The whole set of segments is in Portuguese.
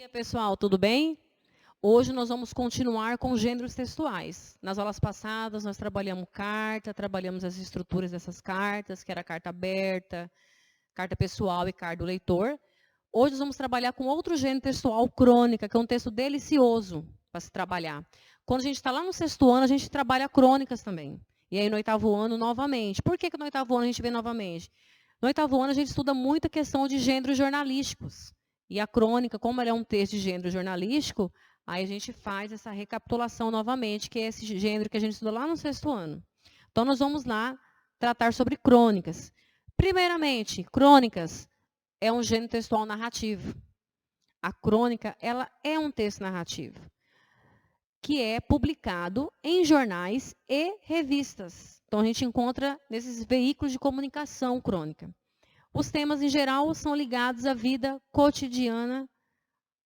dia, pessoal, tudo bem? Hoje nós vamos continuar com gêneros textuais. Nas aulas passadas, nós trabalhamos carta, trabalhamos as estruturas dessas cartas, que era a carta aberta, carta pessoal e carta do leitor. Hoje nós vamos trabalhar com outro gênero textual, crônica, que é um texto delicioso para se trabalhar. Quando a gente está lá no sexto ano, a gente trabalha crônicas também. E aí no oitavo ano, novamente. Por que no oitavo ano a gente vê novamente? No oitavo ano, a gente estuda muito a questão de gêneros jornalísticos. E a crônica, como ela é um texto de gênero jornalístico, aí a gente faz essa recapitulação novamente, que é esse gênero que a gente estuda lá no sexto ano. Então, nós vamos lá tratar sobre crônicas. Primeiramente, crônicas é um gênero textual narrativo. A crônica, ela é um texto narrativo, que é publicado em jornais e revistas. Então, a gente encontra nesses veículos de comunicação crônica. Os temas, em geral, são ligados à vida cotidiana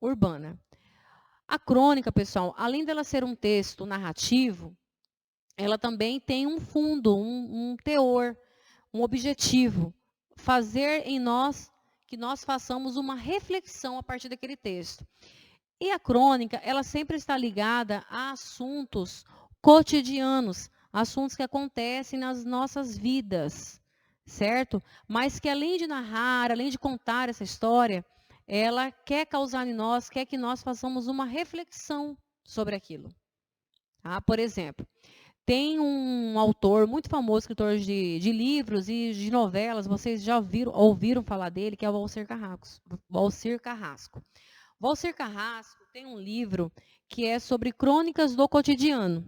urbana. A crônica, pessoal, além dela ser um texto narrativo, ela também tem um fundo, um teor, um objetivo. Fazer em nós, que nós façamos uma reflexão a partir daquele texto. E a crônica, ela sempre está ligada a assuntos cotidianos, assuntos que acontecem nas nossas vidas, certo? Mas que além de narrar, além de contar essa história, ela quer causar em nós, quer que nós façamos uma reflexão sobre aquilo. Tá? Por exemplo, tem um autor muito famoso, escritor de livros e de novelas, vocês já ouviram falar dele, que é o Walcer Carrasco. Walcer Carrasco tem um livro que é sobre crônicas do cotidiano.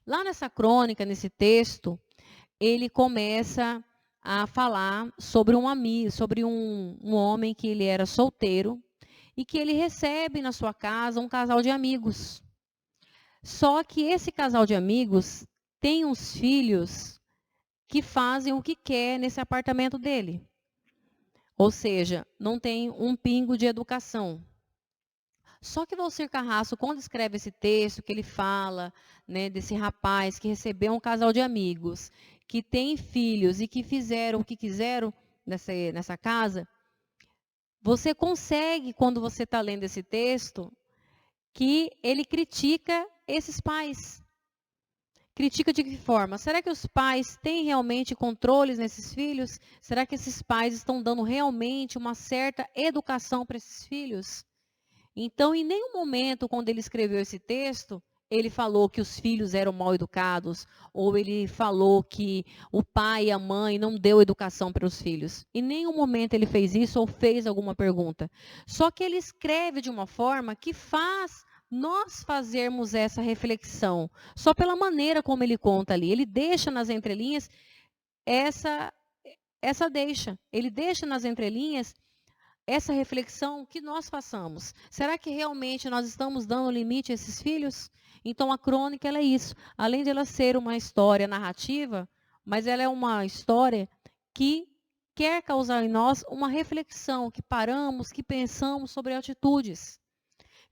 Lá nessa crônica, nesse texto, ele começa a falar sobre um amigo, sobre um homem que ele era solteiro e que ele recebe na sua casa um casal de amigos. Só que esse casal de amigos tem uns filhos que fazem o que quer nesse apartamento dele. Ou seja, não tem um pingo de educação. Só que Walcer Carrasco, quando escreve esse texto, que ele fala, né, desse rapaz que recebeu um casal de amigos, que tem filhos e que fizeram o que quiseram nessa casa, você consegue, quando você está lendo esse texto, que ele critica esses pais. Critica de que forma? Será que os pais têm realmente controles nesses filhos? Será que esses pais estão dando realmente uma certa educação para esses filhos? Então, em nenhum momento, quando ele escreveu esse texto, ele falou que os filhos eram mal educados, ou ele falou que o pai e a mãe não deu educação para os filhos. Em nenhum momento ele fez isso ou fez alguma pergunta. Só que ele escreve de uma forma que faz nós fazermos essa reflexão, só pela maneira como ele conta ali. Ele deixa nas entrelinhas essa deixa. Ele deixa nas entrelinhas essa reflexão que nós façamos. Será que realmente nós estamos dando limite a esses filhos? Então, a crônica ela é isso. Além de ela ser uma história narrativa, mas ela é uma história que quer causar em nós uma reflexão, que paramos, que pensamos sobre atitudes.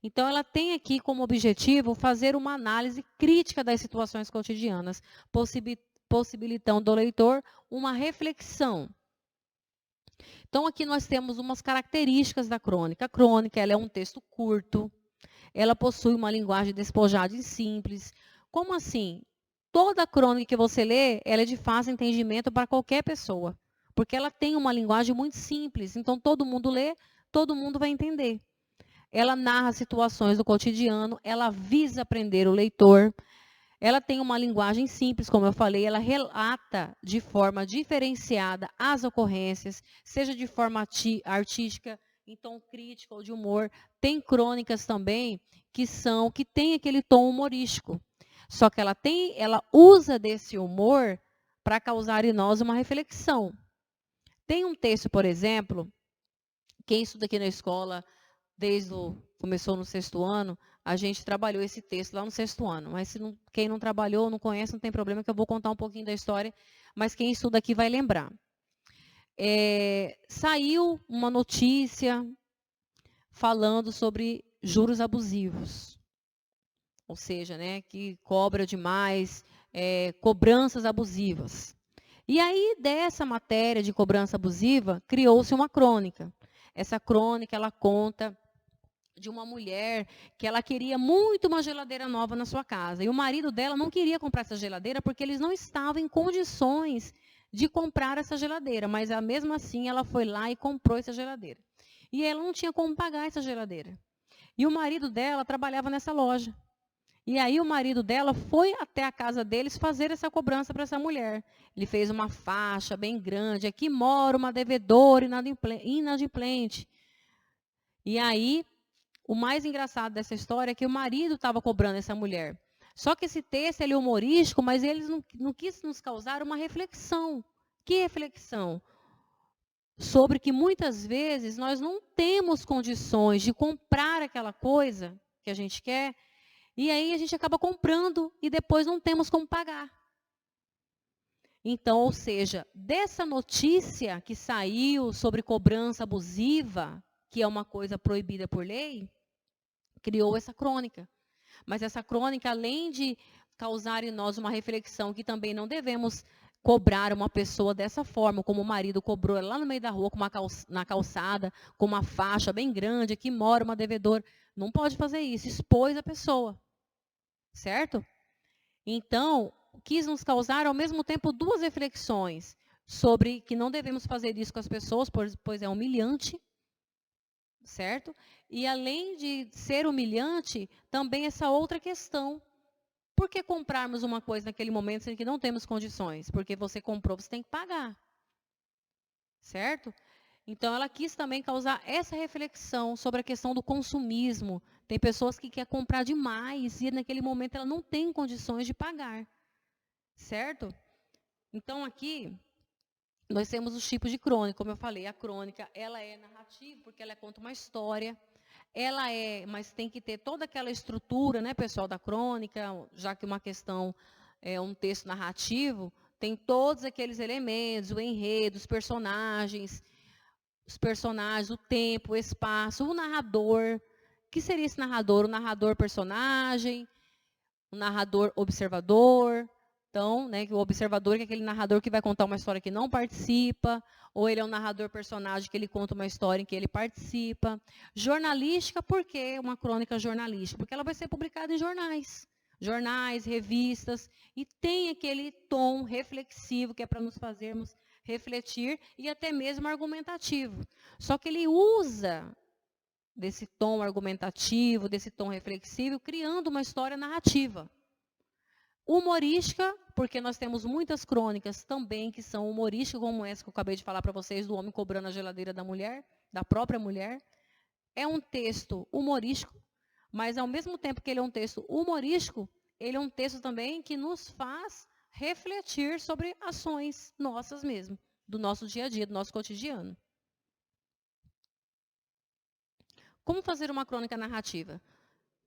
Então, ela tem aqui como objetivo fazer uma análise crítica das situações cotidianas, possibilitando do leitor uma reflexão. Então, aqui nós temos umas características da crônica. A crônica ela é um texto curto, ela possui uma linguagem despojada e simples. Como assim? Toda crônica que você lê, ela é de fácil entendimento para qualquer pessoa, porque ela tem uma linguagem muito simples. Então, todo mundo lê, todo mundo vai entender. Ela narra situações do cotidiano, ela visa aprender o leitor. Ela tem uma linguagem simples, como eu falei, ela relata de forma diferenciada as ocorrências, seja de forma artística, em tom crítico ou de humor. Tem crônicas também que tem aquele tom humorístico. Só que ela usa desse humor para causar em nós uma reflexão. Tem um texto, por exemplo, quem estuda aqui na escola começou no sexto ano, a gente trabalhou esse texto lá no sexto ano. Mas quem não trabalhou, não conhece, não tem problema, que eu vou contar um pouquinho da história, mas quem estuda aqui vai lembrar. Saiu uma notícia falando sobre juros abusivos. Ou seja, né, que cobra demais, cobranças abusivas. E aí, dessa matéria de cobrança abusiva, criou-se uma crônica. Essa crônica, ela conta de uma mulher que ela queria muito uma geladeira nova na sua casa. E o marido dela não queria comprar essa geladeira porque eles não estavam em condições de comprar essa geladeira. Mas, mesmo assim, ela foi lá e comprou essa geladeira. E ela não tinha como pagar essa geladeira. E o marido dela trabalhava nessa loja. E aí o marido dela foi até a casa deles fazer essa cobrança para essa mulher. Ele fez uma faixa bem grande. Aqui mora uma devedora inadimplente. E aí, o mais engraçado dessa história é que o marido estava cobrando essa mulher. Só que esse texto ele é humorístico, mas eles não quis nos causar uma reflexão. Que reflexão? Sobre que muitas vezes nós não temos condições de comprar aquela coisa que a gente quer, e aí a gente acaba comprando e depois não temos como pagar. Então, ou seja, dessa notícia que saiu sobre cobrança abusiva, que é uma coisa proibida por lei, criou essa crônica. Mas essa crônica, além de causar em nós uma reflexão que também não devemos cobrar uma pessoa dessa forma, como o marido cobrou lá no meio da rua, na calçada, com uma faixa bem grande, que mora uma devedora. Não pode fazer isso, expôs a pessoa. Certo? Então, quis nos causar, ao mesmo tempo, duas reflexões sobre que não devemos fazer isso com as pessoas, pois é humilhante, certo? E além de ser humilhante, também essa outra questão. Por que comprarmos uma coisa naquele momento sendo que não temos condições? Porque você comprou, você tem que pagar. Certo? Então, ela quis também causar essa reflexão sobre a questão do consumismo. Tem pessoas que querem comprar demais e naquele momento ela não tem condições de pagar. Certo? Então, aqui, nós temos os tipos de crônica. Como eu falei, a crônica, ela é narrativa, porque ela conta uma história. Mas tem que ter toda aquela estrutura, né, pessoal, da crônica, já que uma questão é um texto narrativo, tem todos aqueles elementos, o enredo, os personagens, o tempo, o espaço, o narrador. O que seria esse narrador? O narrador personagem, o narrador observador. Então, né, o observador é aquele narrador que vai contar uma história que não participa, ou ele é um narrador personagem que ele conta uma história em que ele participa. Jornalística, por que uma crônica jornalística? Porque ela vai ser publicada em jornais, revistas, e tem aquele tom reflexivo que é para nos fazermos refletir e até mesmo argumentativo. Só que ele usa desse tom argumentativo, desse tom reflexivo, criando uma história narrativa. Humorística, porque nós temos muitas crônicas também que são humorísticas, como essa que eu acabei de falar para vocês, do homem cobrando a geladeira da mulher, da própria mulher. É um texto humorístico, mas ao mesmo tempo que ele é um texto humorístico, ele é um texto também que nos faz refletir sobre ações nossas mesmo, do nosso dia a dia, do nosso cotidiano. Como fazer uma crônica narrativa?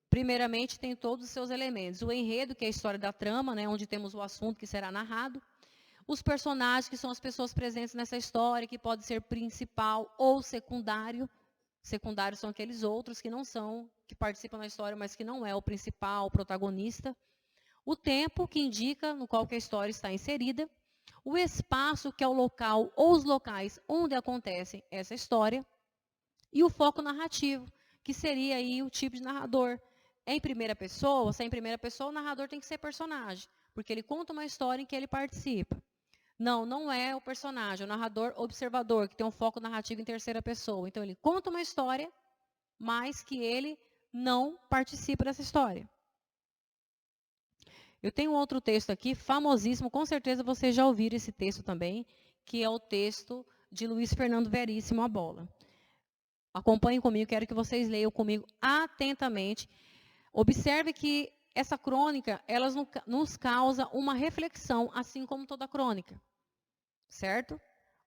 Primeiramente, tem todos os seus elementos. O enredo, que é a história da trama, né, onde temos o assunto que será narrado. Os personagens, que são as pessoas presentes nessa história, que pode ser principal ou secundário. Secundários são aqueles outros que não são, que participam da história, mas que não é o principal, o protagonista. O tempo, que indica no qual que a história está inserida. O espaço, que é o local ou os locais onde acontece essa história. E o foco narrativo, que seria aí o tipo de narrador. Em primeira pessoa, se é em primeira pessoa, o narrador tem que ser personagem, porque ele conta uma história em que ele participa. Não é o personagem, é o narrador observador, que tem um foco narrativo em terceira pessoa. Então, ele conta uma história, mas que ele não participa dessa história. Eu tenho outro texto aqui, famosíssimo, com certeza vocês já ouviram esse texto também, que é o texto de Luiz Fernando Veríssimo, A Bola. Acompanhem comigo, quero que vocês leiam comigo atentamente. Observe que essa crônica, ela nos causa uma reflexão, assim como toda crônica. Certo?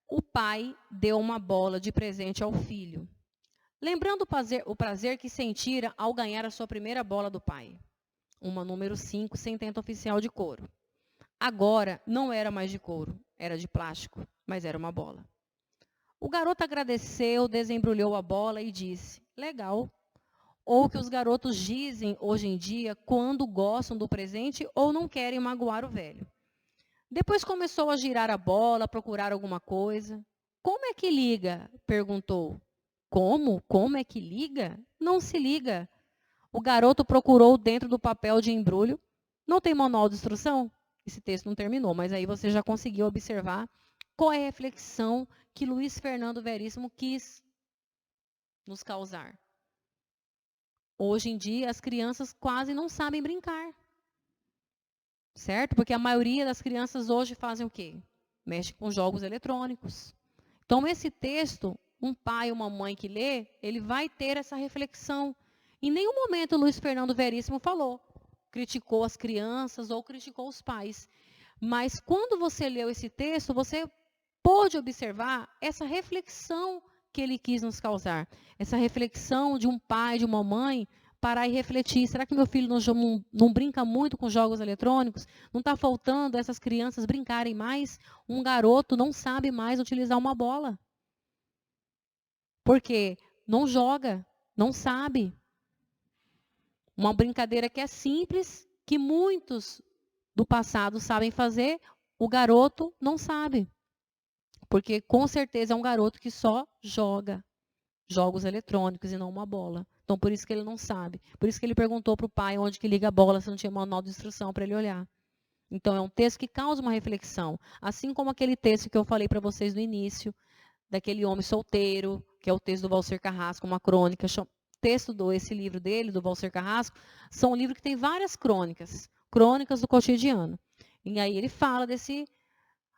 O pai deu uma bola de presente ao filho. Lembrando o prazer que sentira ao ganhar a sua primeira bola do pai. Uma número 5, sem tento oficial de couro. Agora, não era mais de couro, era de plástico, mas era uma bola. O garoto agradeceu, desembrulhou a bola e disse, legal. Ou que os garotos dizem hoje em dia quando gostam do presente ou não querem magoar o velho. Depois começou a girar a bola, a procurar alguma coisa. Como é que liga? Perguntou. Como? Como é que liga? Não se liga. O garoto procurou dentro do papel de embrulho. Não tem manual de instrução? Esse texto não terminou, mas aí você já conseguiu observar qual é a reflexão que Luiz Fernando Veríssimo quis nos causar. Hoje em dia, as crianças quase não sabem brincar. Certo? Porque a maioria das crianças hoje fazem o quê? Mexe com jogos eletrônicos. Então, esse texto, um pai ou uma mãe que lê, ele vai ter essa reflexão. Em nenhum momento Luiz Fernando Veríssimo falou, criticou as crianças ou criticou os pais. Mas quando você leu esse texto, você pôde observar essa reflexão que ele quis nos causar. Essa reflexão de um pai, de uma mãe, parar e refletir. Será que meu filho não brinca muito com jogos eletrônicos? Não está faltando essas crianças brincarem mais? Um garoto não sabe mais utilizar uma bola. Porque não joga, não sabe. Uma brincadeira que é simples, que muitos do passado sabem fazer, o garoto não sabe. Porque com certeza é um garoto que só joga jogos eletrônicos e não uma bola. Então, por isso que ele não sabe. Por isso que ele perguntou para o pai onde que liga a bola, se não tinha manual de instrução para ele olhar. Então, é um texto que causa uma reflexão. Assim como aquele texto que eu falei para vocês no início, daquele homem solteiro, que é o texto do Valcir Carrasco, uma crônica. Esse livro dele, do Valcir Carrasco, são um livro que tem várias crônicas. Crônicas do cotidiano. E aí ele fala desse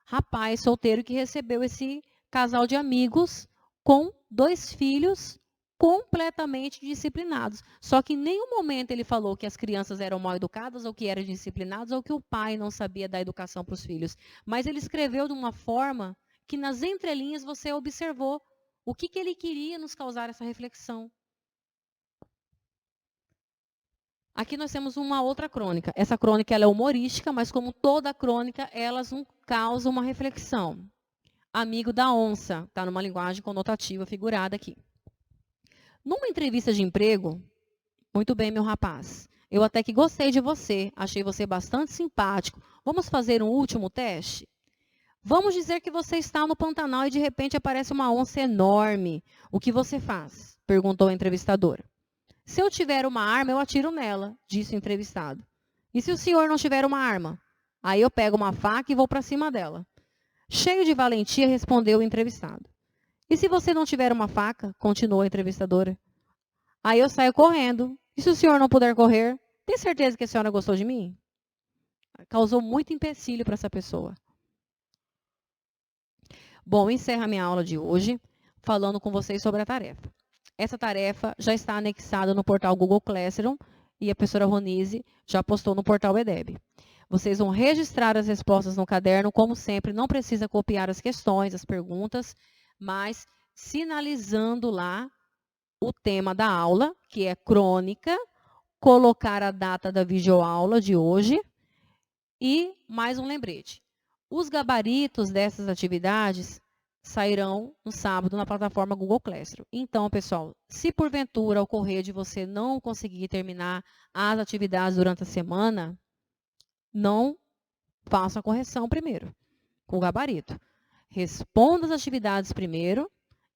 rapaz solteiro que recebeu esse casal de amigos com 2 filhos completamente disciplinados. Só que em nenhum momento ele falou que as crianças eram mal educadas ou que eram disciplinadas ou que o pai não sabia dar educação para os filhos. Mas ele escreveu de uma forma que nas entrelinhas você observou o que ele queria nos causar essa reflexão. Aqui nós temos uma outra crônica. Essa crônica ela é humorística, mas como toda crônica, elas causam uma reflexão. Amigo da onça, está numa linguagem conotativa figurada aqui. Numa entrevista de emprego, muito bem, meu rapaz, eu até que gostei de você, achei você bastante simpático. Vamos fazer um último teste? Vamos dizer que você está no Pantanal e de repente aparece uma onça enorme. O que você faz? Perguntou a entrevistadora. Se eu tiver uma arma, eu atiro nela, disse o entrevistado. E se o senhor não tiver uma arma? Aí eu pego uma faca e vou para cima dela. Cheio de valentia, respondeu o entrevistado. E se você não tiver uma faca? Continuou a entrevistadora. Aí eu saio correndo. E se o senhor não puder correr? Tem certeza que a senhora gostou de mim? Causou muito empecilho para essa pessoa. Bom, encerro a minha aula de hoje falando com vocês sobre a tarefa. Essa tarefa já está anexada no portal Google Classroom e a professora Ronise já postou no portal EDEB. Vocês vão registrar as respostas no caderno, como sempre, não precisa copiar as questões, as perguntas, mas sinalizando lá o tema da aula, que é crônica, colocar a data da videoaula de hoje e mais um lembrete. Os gabaritos dessas atividades sairão no sábado na plataforma Google Classroom. Então, pessoal, se porventura ocorrer de você não conseguir terminar as atividades durante a semana, não faça a correção primeiro, com o gabarito. Responda as atividades primeiro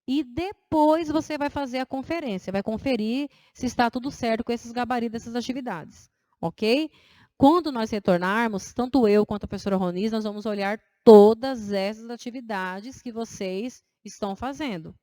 e depois você vai fazer a conferência, vai conferir se está tudo certo com esses gabaritos dessas atividades, ok? Quando nós retornarmos, tanto eu quanto a professora Ronise, nós vamos olhar todas essas atividades que vocês estão fazendo.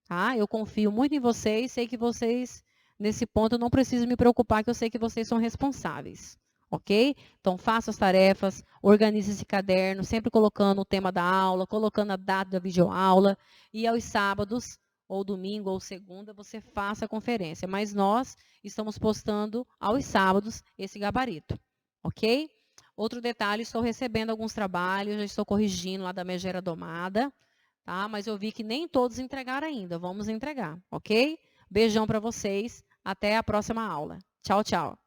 Tá? Eu confio muito em vocês, sei que vocês, nesse ponto, eu não preciso me preocupar, que eu sei que vocês são responsáveis. Ok? Então, faça as tarefas, organize esse caderno, sempre colocando o tema da aula, colocando a data da videoaula, e aos sábados, ou domingo, ou segunda, você faça a conferência. Mas nós estamos postando aos sábados esse gabarito. Ok? Outro detalhe, estou recebendo alguns trabalhos, já estou corrigindo lá da Megera Domada, tá? Mas eu vi que nem todos entregaram ainda, vamos entregar, ok? Beijão para vocês, até a próxima aula. Tchau, tchau.